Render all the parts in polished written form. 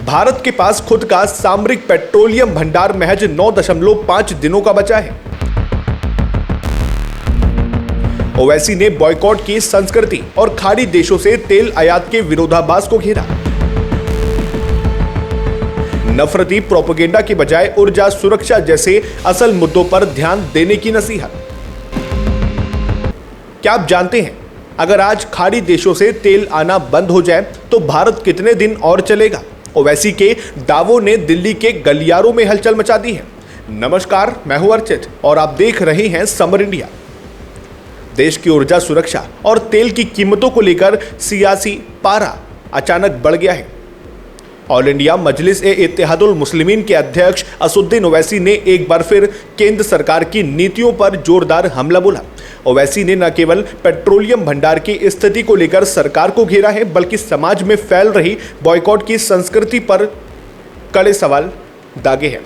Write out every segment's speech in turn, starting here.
भारत के पास खुद का सामरिक पेट्रोलियम भंडार महज 9.5 दिनों का बचा है। ओवैसी ने बॉयकॉट की संस्कृति और खाड़ी देशों से तेल आयात के विरोधाभास को घेरा। नफरती प्रोपेगेंडा की बजाय ऊर्जा सुरक्षा जैसे असल मुद्दों पर ध्यान देने की नसीहत। क्या आप जानते हैं, अगर आज खाड़ी देशों से तेल आना बंद हो जाए तो भारत कितने दिन और चलेगा? ओवैसी के दावों ने दिल्ली के गलियारों में हलचल मचा दी है। नमस्कार, मैं हूं अर्चित और आप देख रहे हैं समर इंडिया। देश की ऊर्जा सुरक्षा और तेल की कीमतों को लेकर सियासी पारा अचानक बढ़ गया है। ऑल इंडिया मजलिस-ए-इत्तेहादुल मुस्लिमीन के अध्यक्ष असदुद्दीन ओवैसी ने एक बार फिर केंद्र सरकार की नीतियों पर जोरदार हमला बोला। ओवैसी ने न केवल पेट्रोलियम भंडार की स्थिति को लेकर सरकार को घेरा है, बल्कि समाज में फैल रही बॉयकॉट की संस्कृति पर कड़े सवाल दागे हैं।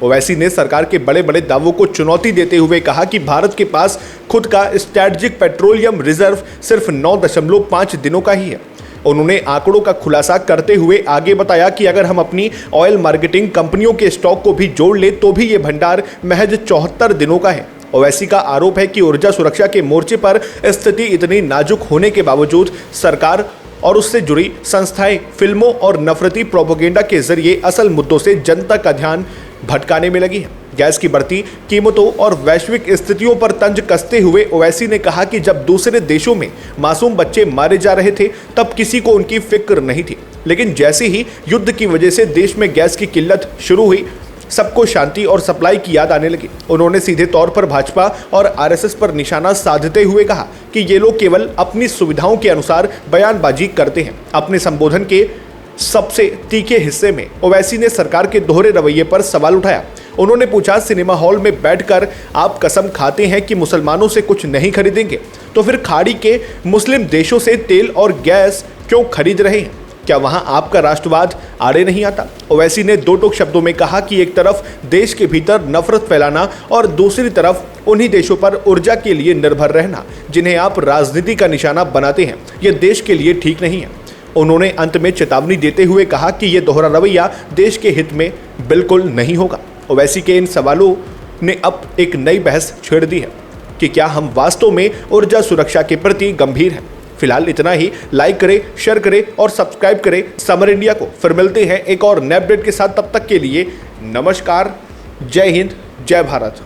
ओवैसी ने सरकार के बड़े बड़े दावों को चुनौती देते हुए कहा कि भारत के पास खुद का स्ट्रैटेजिक पेट्रोलियम रिजर्व सिर्फ 9.5 दिनों का ही है। उन्होंने आंकड़ों का खुलासा करते हुए आगे बताया कि अगर हम अपनी ऑयल मार्केटिंग कंपनियों के स्टॉक को भी जोड़ ले तो भी ये भंडार महज 74 दिनों का है। ओवैसी का आरोप है कि ऊर्जा सुरक्षा के मोर्चे पर स्थिति इतनी नाजुक होने के बावजूद सरकार और उससे जुड़ी संस्थाएं फिल्मों और नफरती प्रोपेगेंडा के जरिए असल मुद्दों से जनता का ध्यान भटकाने में लगी है। गैस की बढ़ती कीमतों और वैश्विक स्थितियों पर तंज कसते हुए ओवैसी ने कहा कि जब दूसरे देशों में मासूम बच्चे मारे जा रहे थे तब किसी को उनकी फिक्र नहीं थी, लेकिन जैसे ही युद्ध की वजह से देश में गैस की किल्लत शुरू हुई, सबको शांति और सप्लाई की याद आने लगी। उन्होंने सीधे तौर पर भाजपा और आरएसएस पर निशाना साधते हुए कहा कि ये लोग केवल अपनी सुविधाओं के अनुसार बयानबाजी करते हैं। अपने संबोधन के सबसे तीखे हिस्से में ओवैसी ने सरकार के दोहरे रवैये पर सवाल उठाया। उन्होंने पूछा, सिनेमा हॉल में बैठकर आप कसम खाते हैं कि मुसलमानों से कुछ नहीं खरीदेंगे, तो फिर खाड़ी के मुस्लिम देशों से तेल और गैस क्यों खरीद रहे हैं? क्या वहां आपका राष्ट्रवाद आड़े नहीं आता? ओवैसी ने दो टोक शब्दों में कहा कि एक तरफ देश के भीतर नफरत फैलाना और दूसरी तरफ उन्हीं देशों पर ऊर्जा के लिए निर्भर रहना जिन्हें आप राजनीति का निशाना बनाते हैं, यह देश के लिए ठीक नहीं है। उन्होंने अंत में चेतावनी देते हुए कहा कि यह दोहरा रवैया देश के हित में बिल्कुल नहीं होगा। ओवैसी के इन सवालों ने अब एक नई बहस छेड़ दी है कि क्या हम वास्तव में ऊर्जा सुरक्षा के प्रति गंभीर हैं। फिलहाल इतना ही। लाइक करें, शेयर करें और सब्सक्राइब करें समर इंडिया को। फिर मिलते हैं एक और नए अपडेट के साथ। तब तक के लिए नमस्कार, जय हिंद, जय भारत।